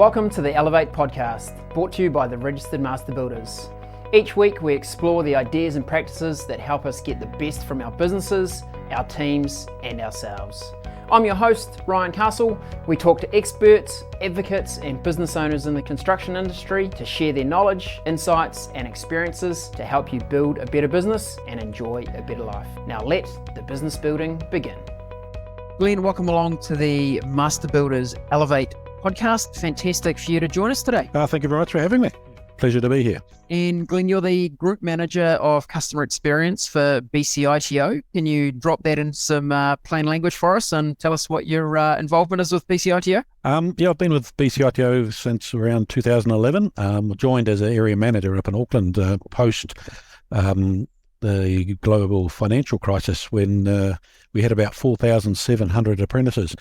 Welcome to the Elevate podcast, brought to you by the Registered Master Builders. Each week we explore the ideas and practices that help us get the best from our businesses, our teams and ourselves. I'm your host, Ryan Castle. We talk to experts, advocates and business owners in the construction industry to share their knowledge, insights and experiences to help you build a better business and enjoy a better life. Now let the business building begin. Glenn, welcome along to the Master Builders Elevate podcast. Fantastic for you to join us today. Thank you very much for having me. Pleasure to be here. And Glenn, you're the Group Manager of Customer Experience for BCITO. Can you drop that in some plain language for us and tell us what your involvement is with BCITO? I've been with BCITO since around 2011. Joined as an area manager up in Auckland post the global financial crisis when we had about 4,700 apprentices.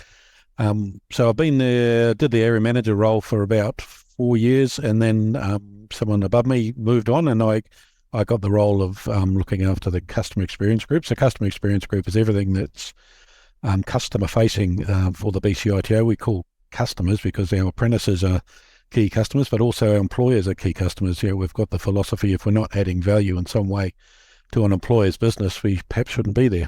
So I've been there, did the area manager role for about 4 years, and then someone above me moved on, and I got the role of looking after the customer experience group. So customer experience group is everything that's customer facing for the BCITO. We call customers because our apprentices are key customers, but also our employers are key customers. We've got the philosophy, if we're not adding value in some way to an employer's business, we perhaps shouldn't be there.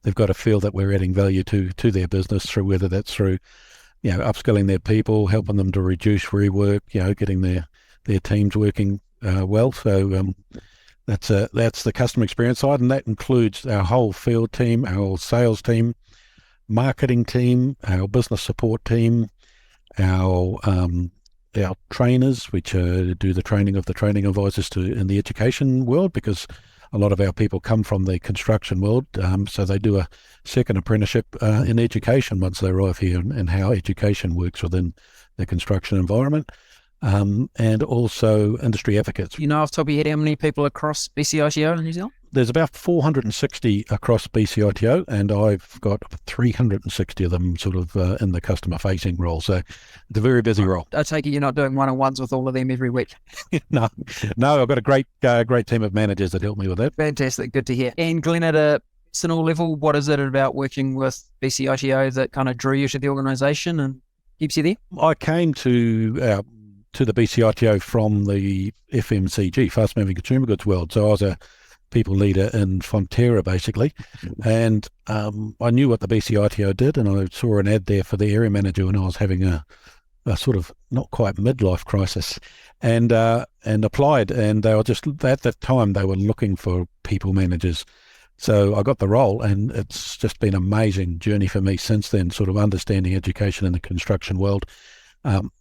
They've got to feel that we're adding value to their business through whether that's through upskilling their people, helping them to reduce rework, getting their teams working well. So that's the customer experience side, and that includes our whole field team, our sales team, marketing team, our business support team, our trainers, which do the training of the training advisors in the education world, because a lot of our people come from the construction world, so they do a second apprenticeship in education once they arrive here, and how education works within the construction environment, and also industry advocates. Off the top of your head, how many people across BCITO in New Zealand? There's about 460 across BCITO, and I've got 360 of them sort of in the customer-facing role. So it's a very busy role. I take it you're not doing one-on-ones with all of them every week. No, I've got a great team of managers that help me with that. Fantastic, good to hear. And Glenn, at a personal level, what is it about working with BCITO that kind of drew you to the organisation and keeps you there? I came to the BCITO from the FMCG, fast moving consumer goods world. So I was a people leader in Fonterra, basically, and I knew what the BCITO did, and I saw an ad there for the area manager when I was having a sort of not quite midlife crisis, and applied, and they were just, at that time they were looking for people managers. So I got the role, and it's just been an amazing journey for me since then, sort of understanding education in the construction world,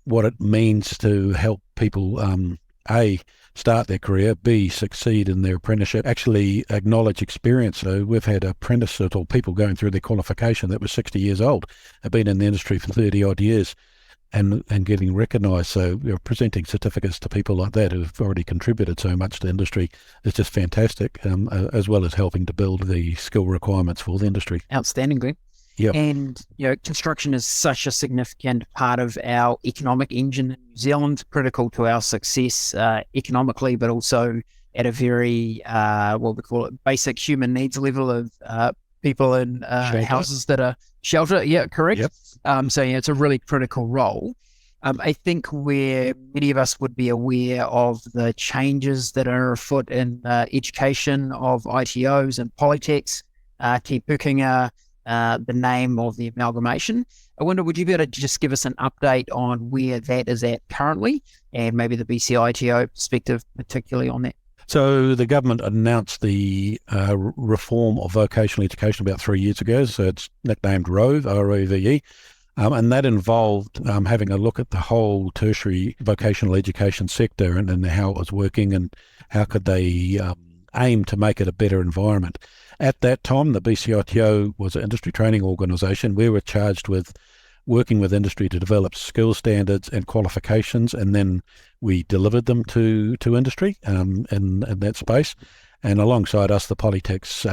what it means to help people A, start their career, B, succeed in their apprenticeship, actually acknowledge experience. So we've had apprentices or people going through their qualification that was 60 years old, have been in the industry for 30 odd years and getting recognised. So presenting certificates to people like that who've already contributed so much to the industry is just fantastic, as well as helping to build the skill requirements for the industry. Outstanding, Glenn. Yep. And construction is such a significant part of our economic engine in New Zealand, critical to our success economically, but also at a very what we call it, basic human needs level of people in houses that are shelter. Yeah, correct. Yep. So it's a really critical role. I think where many of us would be aware of the changes that are afoot in education of ITOs and polytechs, keep booking the name of the amalgamation. I wonder, would you be able to just give us an update on where that is at currently, and maybe the BCITO perspective particularly on that? So the government announced the reform of vocational education about 3 years ago. So it's nicknamed ROVE, ROVE, and that involved having a look at the whole tertiary vocational education sector and how it was working and how could they aim to make it a better environment. At that time, the BCITO was an industry training organisation. We were charged with working with industry to develop skill standards and qualifications, and then we delivered them to industry in that space. And alongside us, the polytechs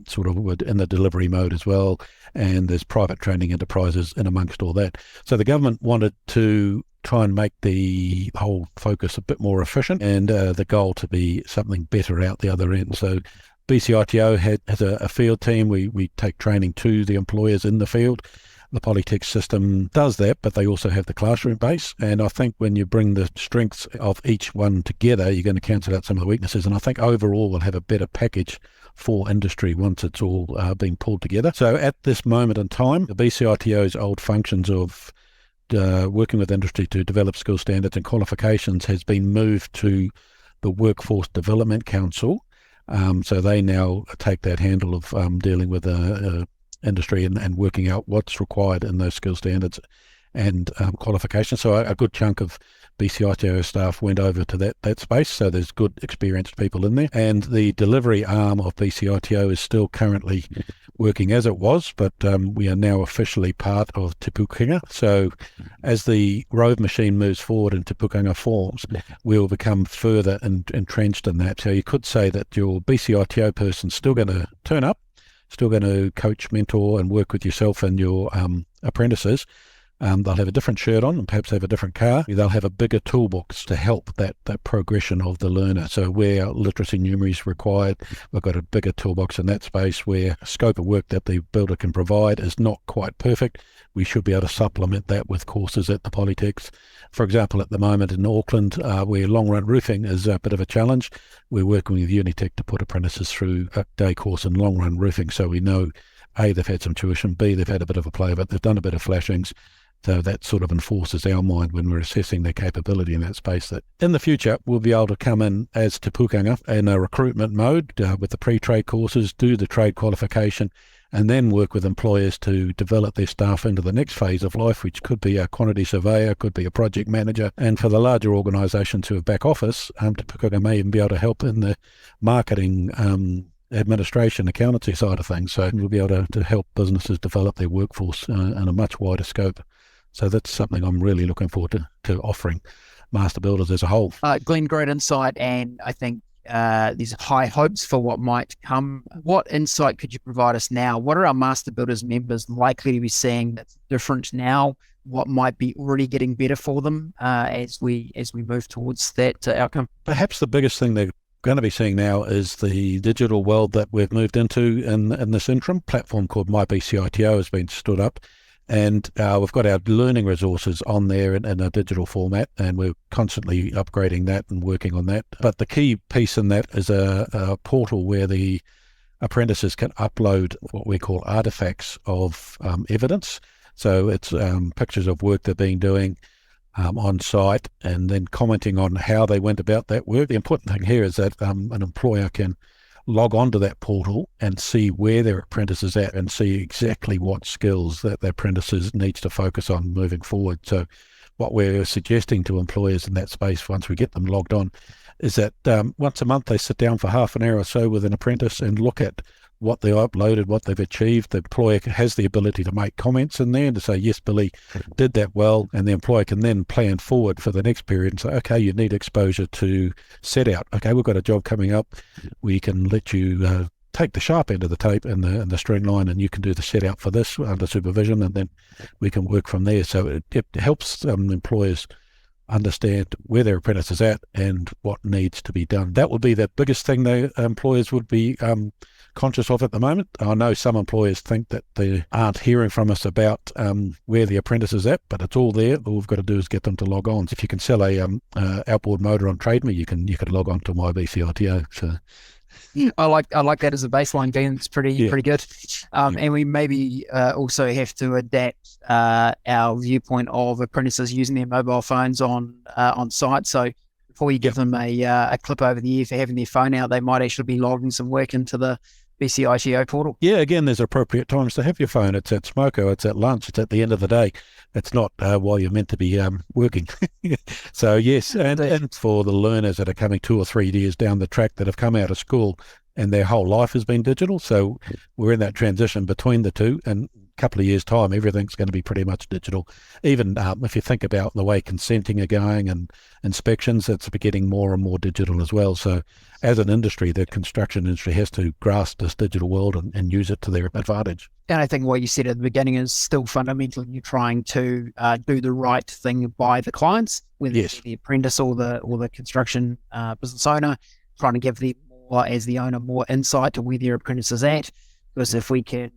sort of were in the delivery mode as well, and there's private training enterprises in amongst all that. So the government wanted to try and make the whole focus a bit more efficient, and the goal to be something better out the other end. So BCITO has a field team. We take training to the employers in the field. The Polytech system does that, but they also have the classroom base. And I think when you bring the strengths of each one together, you're going to cancel out some of the weaknesses. And I think overall we'll have a better package for industry once it's all being pulled together. So at this moment in time, the BCITO's old functions of working with industry to develop skill standards and qualifications has been moved to the Workforce Development Council. So they now take that handle of dealing with industry and working out what's required in those skill standards and qualifications. So a good chunk of BCITO staff went over to that space. So there's good experienced people in there. And the delivery arm of BCITO is still currently working as it was, but we are now officially part of Te Pūkenga. So as the Rove machine moves forward and Te Pūkenga forms, we'll become further entrenched in that. So you could say that your BCITO person's still going to turn up, still going to coach, mentor, and work with yourself and your apprentices. They'll have a different shirt on and perhaps have a different car. They'll have a bigger toolbox to help that progression of the learner. So where literacy numeracy is required, we've got a bigger toolbox in that space. Where scope of work that the builder can provide is not quite perfect, we should be able to supplement that with courses at the Polytechs. For example, at the moment in Auckland, where long run roofing is a bit of a challenge, we're working with Unitec to put apprentices through a day course in long run roofing. So we know, A, they've had some tuition, B, they've had a bit of a play of it, they've done a bit of flashings. So that sort of enforces our mind when we're assessing their capability in that space, that in the future we'll be able to come in as Te Pūkenga in a recruitment mode with the pre-trade courses, do the trade qualification, and then work with employers to develop their staff into the next phase of life, which could be a quantity surveyor, could be a project manager. And for the larger organisations who have back office, Te Pūkenga may even be able to help in the marketing administration, accountancy side of things. So we'll be able to help businesses develop their workforce in a much wider scope. So that's something I'm really looking forward to offering master builders as a whole. Glenn, great insight, and I think there's high hopes for what might come. What insight could you provide us now? What are our master builders members likely to be seeing that's different now? What might be already getting better for them as we move towards that outcome? Perhaps the biggest thing they're going to be seeing now is the digital world that we've moved into in this interim. Platform called My BCITO has been stood up. And we've got our learning resources on there in a digital format, and we're constantly upgrading that and working on that. But the key piece in that is a portal where the apprentices can upload what we call artifacts of evidence. So it's pictures of work they've been doing on site, and then commenting on how they went about that work. The important thing here is that an employer can log onto that portal and see where their apprentice is at and see exactly what skills that their apprentices needs to focus on moving forward. So what we're suggesting to employers in that space, once we get them logged on, is that once a month they sit down for half an hour or so with an apprentice and look at what they uploaded, what they've achieved. The employer has the ability to make comments in there and to say, yes, Billy did that well. And the employer can then plan forward for the next period and say, okay, you need exposure to set out. Okay, we've got a job coming up. We can let you take the sharp end of the tape and the string line, and you can do the set out for this under supervision, and then we can work from there. So it helps employers understand where their apprentice is at and what needs to be done. That would be the biggest thing the employers would be conscious of at the moment. I know some employers think that they aren't hearing from us about where the apprentice is at, but it's all there. All we've got to do is get them to log on. If you can sell a outboard motor on TradeMe, you can log on to My BCITO. So I like that as a baseline, Dean. It's pretty good. And we maybe also have to adapt our viewpoint of apprentices using their mobile phones on site. So before you give them a clip over the ear for having their phone out, they might actually be logging some work into the BCITO portal. Yeah, again, there's appropriate times to have your phone. It's at smoko, it's at lunch, it's at the end of the day. It's not while you're meant to be working. So yes, and for the learners that are coming 2 or 3 years down the track that have come out of school and their whole life has been digital. So we're in that transition between the two, and couple of years' time, everything's going to be pretty much digital. Even if you think about the way consenting are going and inspections, it's getting more and more digital as well. So as an industry, the construction industry has to grasp this digital world and use it to their advantage. And I think what you said at the beginning is still fundamental. You're trying to do the right thing by the clients, whether it's the apprentice or the construction business owner, trying to give them more, as the owner, more insight to where their apprentice is at. Because if we can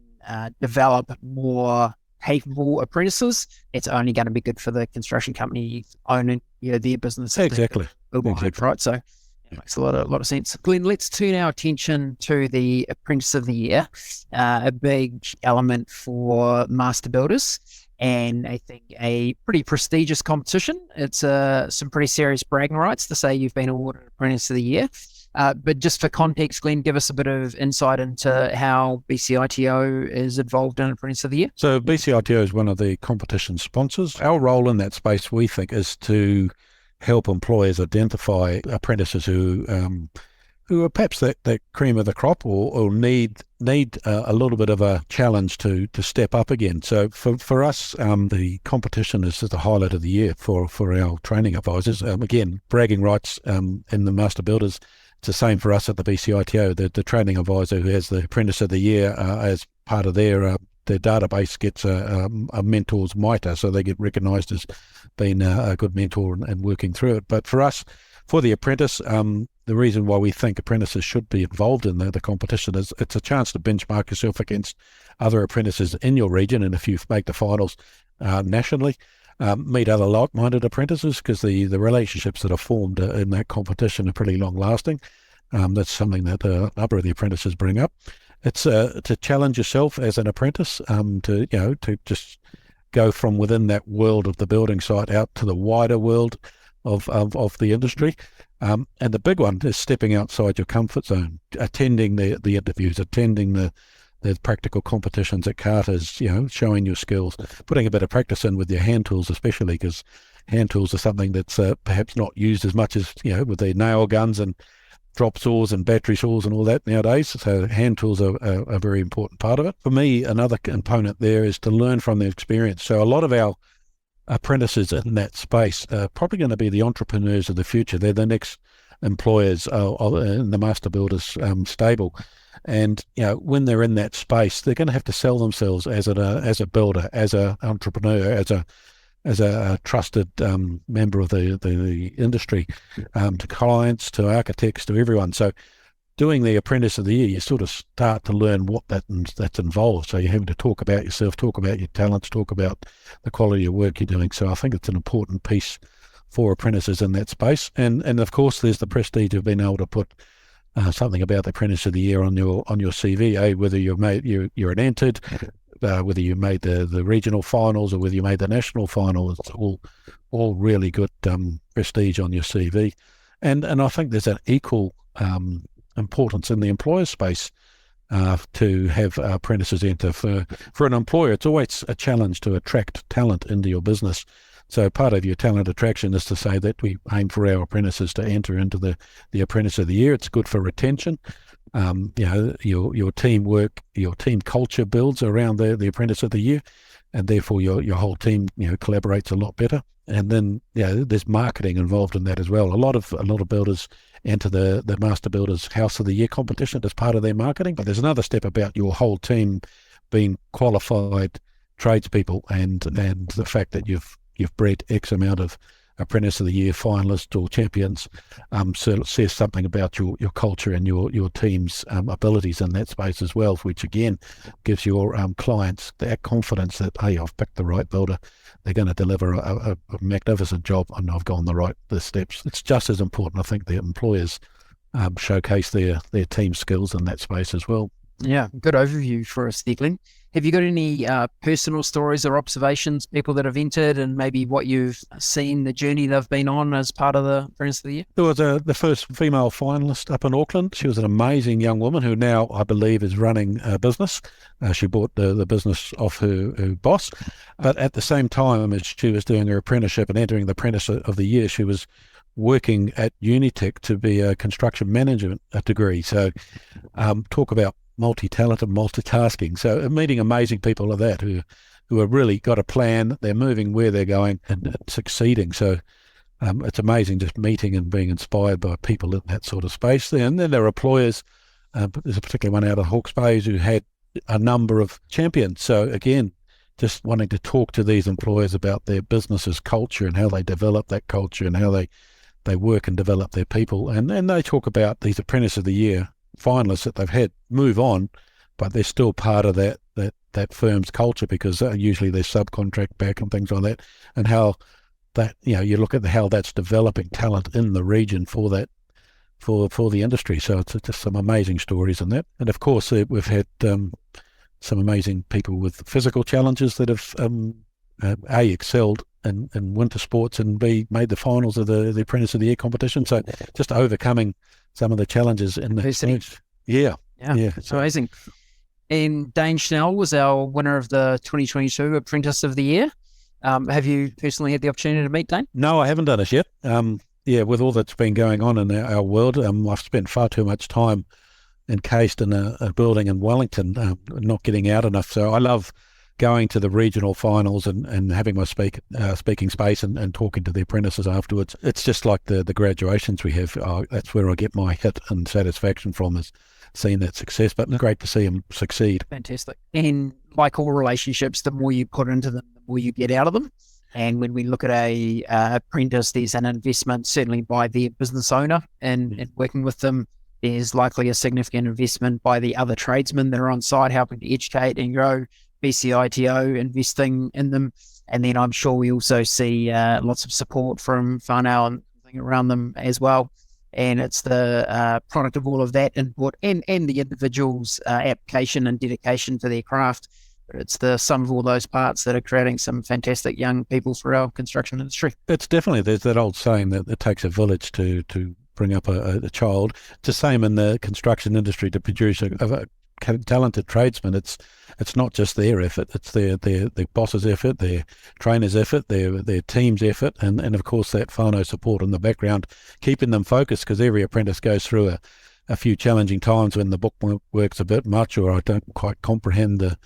develop more capable apprentices, it's only going to be good for the construction company owning their business. Exactly. Right? So it makes a lot of sense. Glenn, let's turn our attention to the Apprentice of the Year, a big element for master builders, and I think a pretty prestigious competition. It's some pretty serious bragging rights to say you've been awarded Apprentice of the Year. But just for context, Glenn, give us a bit of insight into how BCITO is involved in Apprentice of the Year. So BCITO is one of the competition sponsors. Our role in that space, we think, is to help employers identify apprentices who are perhaps that cream of the crop or need a little bit of a challenge to step up again. So for us, the competition is the highlight of the year for our training advisors. Again, bragging rights in the Master Builders. It's the same for us at the BCITO. The training advisor who has the Apprentice of the Year as part of their database gets a mentor's mitre, so they get recognised as being a good mentor and working through it. But for us, for the apprentice, the reason why we think apprentices should be involved in the competition is it's a chance to benchmark yourself against other apprentices in your region, and if you make the finals nationally, meet other like-minded apprentices, because the relationships that are formed in that competition are pretty long-lasting. That's something that a number of the apprentices bring up. It's to challenge yourself as an apprentice, to just go from within that world of the building site out to the wider world of the industry. And the big one is stepping outside your comfort zone, attending the interviews, attending the practical competitions at Carter's, showing your skills, putting a bit of practice in with your hand tools, especially because hand tools are something that's perhaps not used as much as, with the nail guns and drop saws and battery saws and all that nowadays. So hand tools are a very important part of it. For me, another component there is to learn from their experience. So a lot of our apprentices in that space are probably going to be the entrepreneurs of the future. They're the next employers in the Master Builders stable. And when they're in that space, they're going to have to sell themselves as a builder, as an entrepreneur, as a trusted member of the industry, to clients, to architects, to everyone. So doing the Apprentice of the Year, you sort of start to learn what that's involved. So you're having to talk about yourself, talk about your talents, talk about the quality of work you're doing. So I think it's an important piece for apprentices in that space. And of course, there's the prestige of being able to put something about the Apprentice of the Year on your CV, whether you're an entered, whether you made the regional finals or whether you made the national final. It's all really good prestige on your CV. And I think there's an equal importance in the employer space to have apprentices enter. For an employer, it's always a challenge to attract talent into your business. So part of your talent attraction is to say that we aim for our apprentices to enter into the Apprentice of the Year. It's good for retention. Your teamwork, your team culture builds around the Apprentice of the Year, and therefore your whole team collaborates a lot better. And then there's marketing involved in that as well. A lot of builders enter the Master Builders House of the Year competition as part of their marketing. But there's another step about your whole team being qualified tradespeople, and the fact that you've bred X amount of Apprentice of the Year finalists or champions, so it says something about your culture and your team's abilities in that space as well, which again gives your clients that confidence that, hey, I've picked the right builder. They're going to deliver a magnificent job, and I've gone the steps. It's just as important, I think, the employers showcase their team skills in that space as well. Yeah, good overview for us there, Glenn. Have you got any personal stories or observations, people that have entered, and maybe what you've seen, the journey they've been on as part of the Apprentice of the Year? There was the first female finalist up in Auckland. She was an amazing young woman who now, I believe, is running a business. She bought the business off her boss. But at the same time as she was doing her apprenticeship and entering the Apprentice of the Year, she was working at Unitec to be a construction management degree. So talk about multi-talented, multitasking. So meeting amazing people like that who have really got a plan, they're moving where they're going and succeeding. So it's amazing just meeting and being inspired by people in that sort of space. And then there are employers, there's a particular one out of Hawke's Bay who had a number of champions. So again, just wanting to talk to these employers about their business's culture and how they develop that culture and how they work and develop their people. And they talk about these Apprentice of the Year finalists that they've had move on, but they're still part of that that firm's culture, because usually there's subcontract back and things like that, and how that, you look at how that's developing talent in the region for that, for the industry. So it's just some amazing stories in that. And of course, we've had some amazing people with physical challenges that have A, excelled in winter sports, and B, made the finals of the Apprentice of the Year competition. So just overcoming some of the challenges in the Yeah. It's amazing. And Dane Schnell was our winner of the 2022 Apprentice of the Year. Have you personally had the opportunity to meet Dane? No, I haven't done it yet. With all that's been going on in our world, I've spent far too much time encased in a building in Wellington, not getting out enough. So I love going to the regional finals and having my speaking space and talking to the apprentices afterwards. It's just like the graduations we have. That's where I get my hit and satisfaction from, is seeing that success. But great to see them succeed. Fantastic. And like all relationships, the more you put into them, the more you get out of them. And when we look at a apprentice, there's an investment certainly by the business owner and working with them. There's likely a significant investment by the other tradesmen that are on site helping to educate and grow. BCITO investing in them, and then I'm sure we also see lots of support from whānau and everything around them as well. And it's the product of all of that input and the individual's application and dedication to their craft. It's the sum of all those parts that are creating some fantastic young people for our construction industry. It's definitely, there's that old saying that it takes a village to bring up a child. It's the same in the construction industry to produce a talented tradesmen. It's not just their effort, it's their boss's effort, their trainers' effort, their team's effort, and of course that whānau support in the background, keeping them focused, because every apprentice goes through a few challenging times when the book works a bit much, or I don't quite comprehend the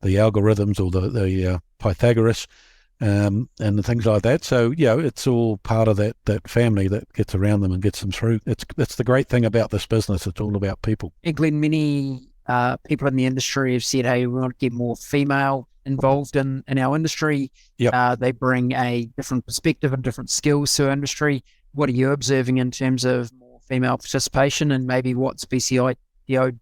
algorithms or the Pythagoras and the things like that. So it's all part of that family that gets around them and gets them through. It's the great thing about this business. It's all about people. And Glenn, many people in the industry have said, hey, we want to get more female involved in our industry. They bring a different perspective and different skills to our industry. What are you observing in terms of more female participation, and maybe what's BCITO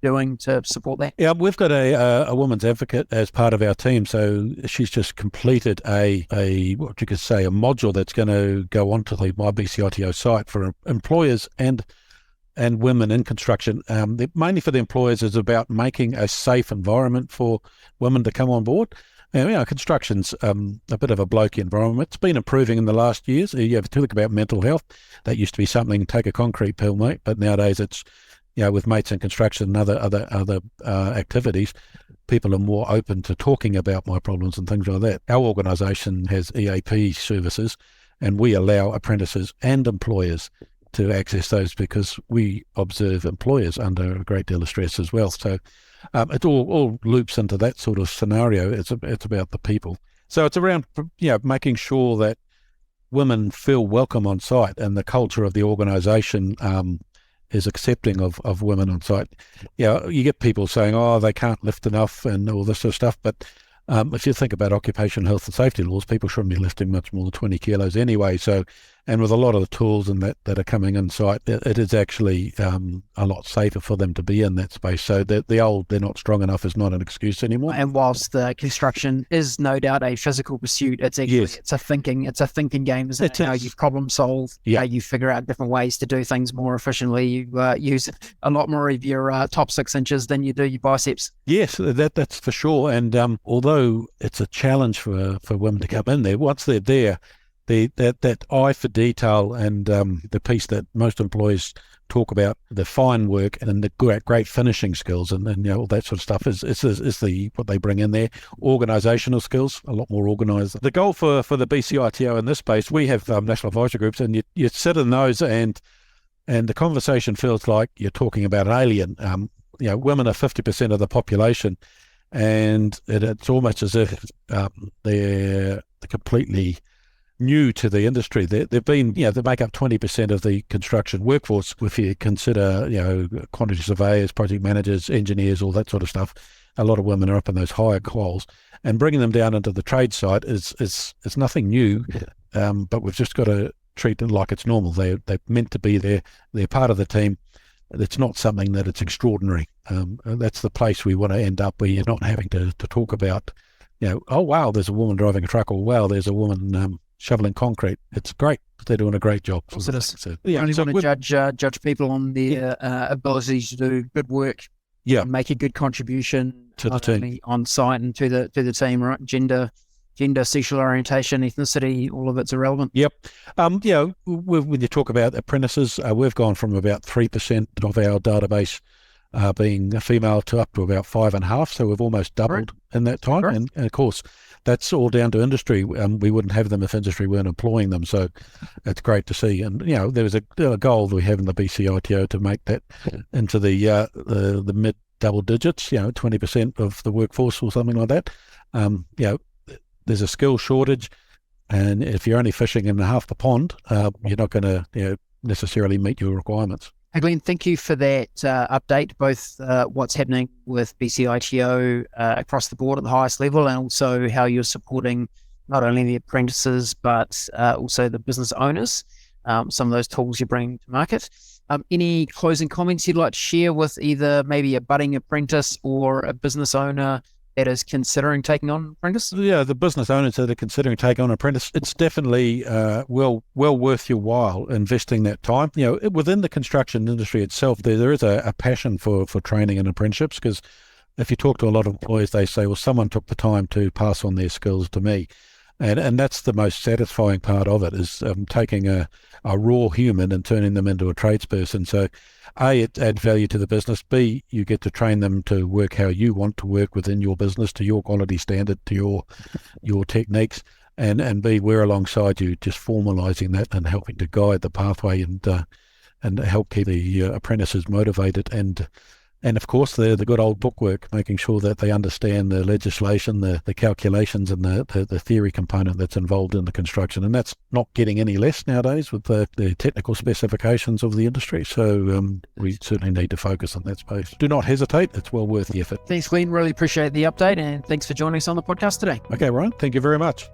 doing to support that? Yeah, we've got a woman's advocate as part of our team. So she's just completed a what you could say, a module that's going to go onto the My BCITO site for employers and women in construction. Mainly for the employers, is about making a safe environment for women to come on board. Construction's a bit of a blokey environment. It's been improving in the last years. You have to look about mental health. That used to be something, take a concrete pill, mate. But nowadays it's, with mates in construction and other activities, people are more open to talking about my problems and things like that. Our organisation has EAP services, and we allow apprentices and employers to access those, because we observe employers under a great deal of stress as well. So it all loops into that sort of scenario. It's about the people. So it's around making sure that women feel welcome on site, and the culture of the organisation is accepting of women on site. You get people saying, oh, they can't lift enough and all this sort of stuff, but if you think about occupational health and safety laws, people shouldn't be lifting much more than 20 kilos anyway. So, and with a lot of the tools and that are coming in site, it is actually a lot safer for them to be in that space. So they're not strong enough is not an excuse anymore. And whilst the construction is no doubt a physical pursuit, it's actually it's a thinking game, isn't it? How you problem solve, how you figure out different ways to do things more efficiently. You use a lot more of your top 6 inches than you do your biceps. Yes, that's for sure. And although it's a challenge for women to come in there, once they're there, that eye for detail and the piece that most employees talk about, the fine work and the great finishing skills and all that sort of stuff is what they bring in there. Organisational skills, a lot more organised. The goal for the BCITO in this space, we have national advisory groups, and you sit in those and the conversation feels like you're talking about an alien. Women are 50% of the population, and it's almost as if they're completely new to the industry. They've been, they make up 20% of the construction workforce. If you consider, quantity surveyors, project managers, engineers, all that sort of stuff, a lot of women are up in those higher quals, and bringing them down into the trade site is nothing new. But we've just got to treat them like it's normal. They're meant to be there. They're part of the team. It's not something that it's extraordinary. That's the place we want to end up, where you're not having to talk about, oh, wow, there's a woman driving a truck, or wow, there's a woman shoveling concrete. It's great. They're doing a great job. So yeah, only want to judge people on their abilities to do good work, make a good contribution to the team on site and to the team, right? Gender, sexual orientation, ethnicity, all of it's irrelevant. Yep. When you talk about apprentices, we've gone from about 3% of our database being a female to up to about 5.5%. So we've almost doubled in that time. And of course, that's all down to industry. We wouldn't have them if industry weren't employing them. So it's great to see. And, there was a goal that we have in the BCITO to make that into the mid double digits, 20% of the workforce or something like that. There's a skill shortage. And if you're only fishing in half the pond, you're not going to necessarily meet your requirements. Hey Glenn, thank you for that update, both what's happening with BCITO across the board at the highest level, and also how you're supporting not only the apprentices, but also the business owners, some of those tools you're bringing to market. Any closing comments you'd like to share with either maybe a budding apprentice or a business owner that is considering taking on an apprentice? Yeah, the business owners that are considering taking on an apprentice, it's definitely well worth your while investing that time. Within the construction industry itself, there is a passion for training and apprenticeships, because if you talk to a lot of employers, they say, well, someone took the time to pass on their skills to me. And that's the most satisfying part of it, is taking a raw human and turning them into a tradesperson. So A, it adds value to the business. B, you get to train them to work how you want to work within your business, to your quality standard, to your techniques. And B, we're alongside you, just formalising that and helping to guide the pathway and help keep the apprentices motivated. And of course, the good old bookwork, making sure that they understand the legislation, the calculations, and the theory component that's involved in the construction. And that's not getting any less nowadays with the technical specifications of the industry. So we certainly need to focus on that space. Do not hesitate. It's well worth the effort. Thanks, Glenn. Really appreciate the update, and thanks for joining us on the podcast today. Okay, Ryan. Thank you very much.